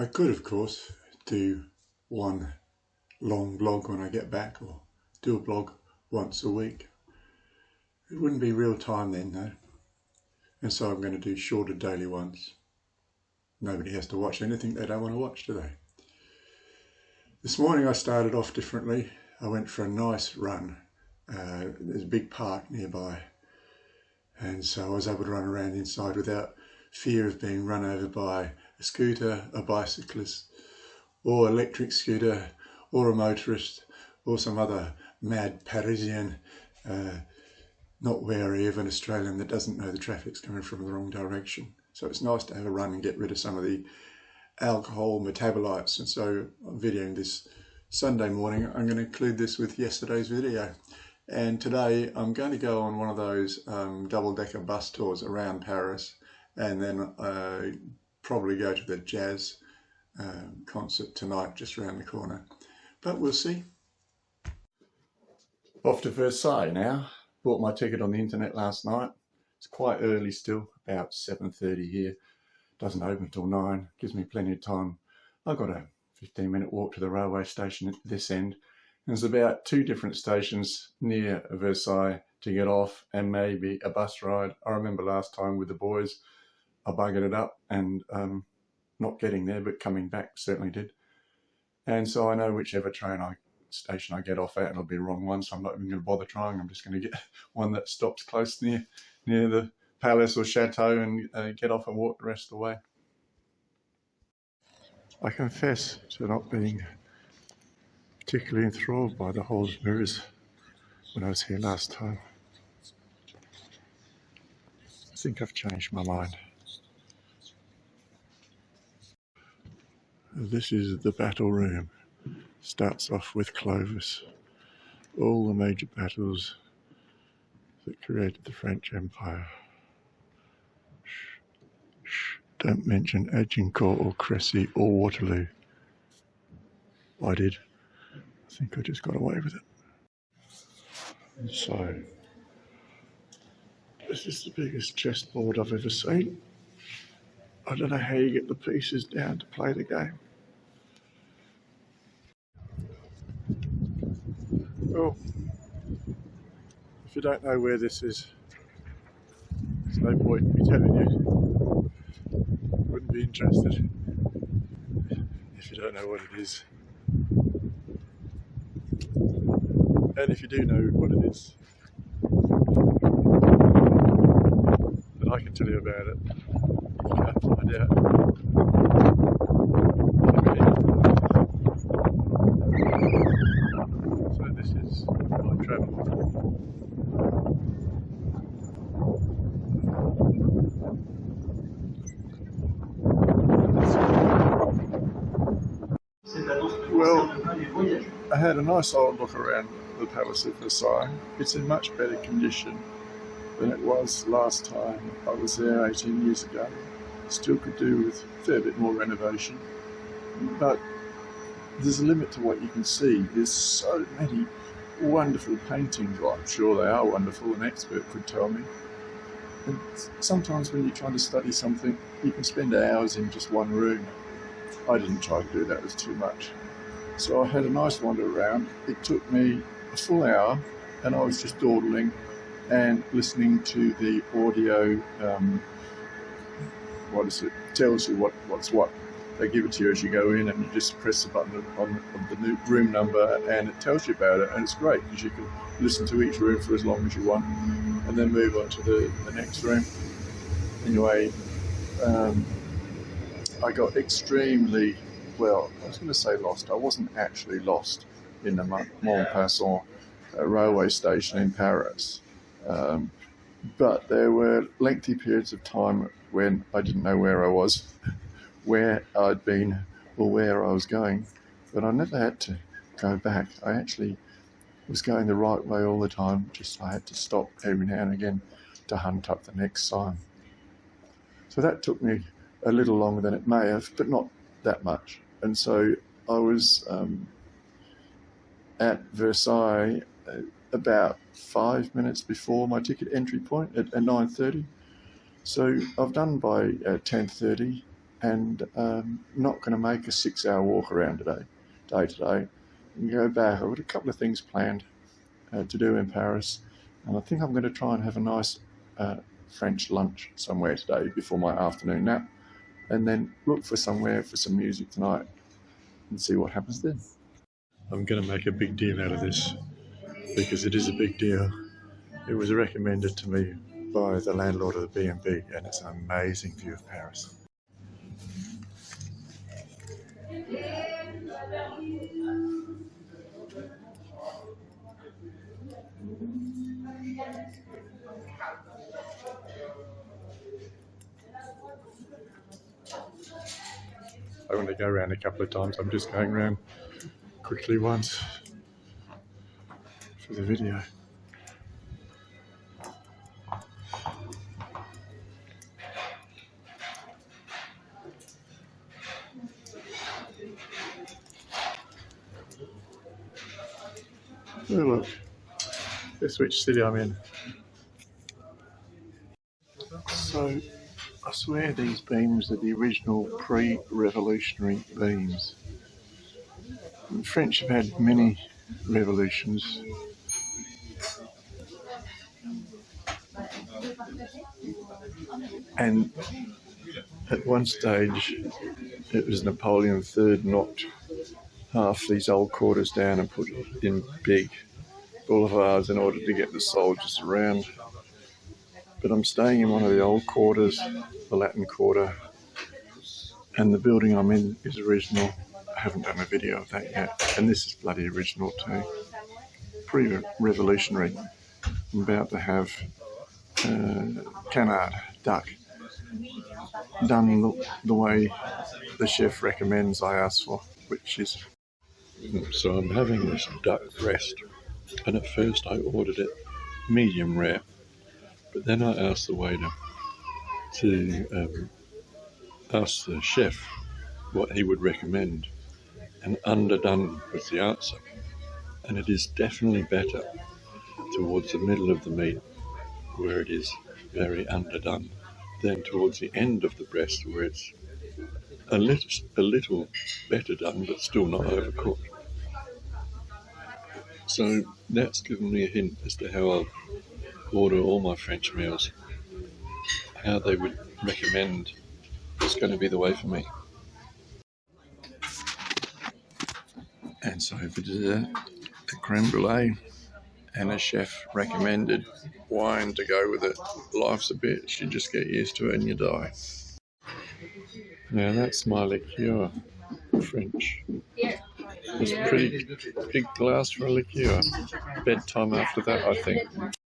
I could, of course, do one long blog when I get back, or do a blog once a week. It wouldn't be real time then, though. And so I'm going to do shorter daily ones. Nobody has to watch anything they don't want to watch, do they? This morning I started off differently. I went for a nice run. There's a big park nearby, and so I was able to run around inside without fear of being run over by a scooter, a bicyclist, or electric scooter, or a motorist, or some other mad Parisian, not wary of an Australian that doesn't know the traffic's coming from the wrong direction. So it's nice to have a run and get rid of some of the alcohol metabolites. And so I'm videoing this Sunday morning. I'm going to include this with yesterday's video. And today I'm going to go on one of those double-decker bus tours around Paris, and then probably go to the jazz concert tonight just around the corner. But we'll see. Off to Versailles now. Bought my ticket on the internet last night. It's quite early still, about 7:30 here. Doesn't open till 9. Gives me plenty of time. I've got a 15-minute walk to the railway station at this end. There's about 2 different stations near Versailles to get off, and maybe a bus ride. I remember last time with the boys, I buggered it up and not getting there, but coming back certainly did. And so I know whichever station I get off at, it'll be the wrong one, so I'm not even going to bother trying. I'm just going to get one that stops close near the palace or chateau and get off and walk the rest of the way. I confess to not being particularly enthralled by the whole mirrors when I was here last time. I think I've changed my mind. This is the battle room. Starts off with Clovis. All the major battles that created the French Empire. Shh. Don't mention Agincourt or Crécy or Waterloo. I did. I think I just got away with it. So, this is the biggest chessboard I've ever seen. I don't know how you get the pieces down to play the game. Well, if you don't know where this is, there's no point in me telling you. Wouldn't be interested if you don't know what it is. And if you do know what it is, then I can tell you about it. You can't find out. So this is my travel. Well, I had a nice old look around the Palace of Versailles. It's in much better condition than it was last time I was there 18 years ago. Still could do with a fair bit more renovation, but there's a limit to what you can see. There's so many wonderful paintings. Well, I'm sure they are wonderful, an expert could tell me. And sometimes when you're trying to study something, you can spend hours in just one room. I didn't try to do that, it was too much. So I had a nice wander around. It took me a full hour, and I was just dawdling and listening to the audio, tells you what's what. They give it to you as you go in, and you just press the button on the new room number, and it tells you about it, and it's great because you can listen to each room for as long as you want, and then move on to the next room. Anyway, I got extremely, well, I was going to say lost. I wasn't actually lost in the Montparnasse railway station in Paris. But there were lengthy periods of time when I didn't know where I was, where I'd been, or where I was going. But I never had to go back. I actually was going the right way all the time, just I had to stop every now and again to hunt up the next sign. So that took me a little longer than it may have, but not that much. And so I was at Versailles about 5 minutes before my ticket entry point at 9:30. So I've done by 10:30, and not going to make a 6-hour walk around today. And go back. I've got a couple of things planned to do in Paris, and I think I'm going to try and have a nice French lunch somewhere today before my afternoon nap, and then look for somewhere for some music tonight and see what happens then. I'm going to make a big deal out of this because it is a big deal. It was recommended to me by the landlord of the B&B, and it's an amazing view of Paris. I want to go around a couple of times. I'm just going around quickly once for the video. Oh look, guess which city I'm in. So, I swear these beams are the original pre-revolutionary beams. The French have had many revolutions. And at one stage, it was Napoleon III knocked half these old quarters down and put in big boulevards in order to get the soldiers around. But I'm staying in one of the old quarters, the Latin Quarter, and the building I'm in is original. I haven't done a video of that yet, and this is bloody original too. Pre-revolutionary. I'm about to have canard, duck, done the way the chef recommends I ask for, which is... So I'm having this duck breast, and at first I ordered it medium rare. But then I asked the waiter to ask the chef what he would recommend, and underdone was the answer. And it is definitely better towards the middle of the meat, where it is very underdone, than towards the end of the breast, where it's a little better done, but still not overcooked. So that's given me a hint as to how I'll order all my French meals. How they would recommend is going to be the way for me. And so for dessert, the creme brulee, and a chef recommended wine to go with it. Life's a bitch, you just get used to it and you die. Now that's my liqueur, French. It's a pretty big glass for a liqueur. Bedtime after that, I think.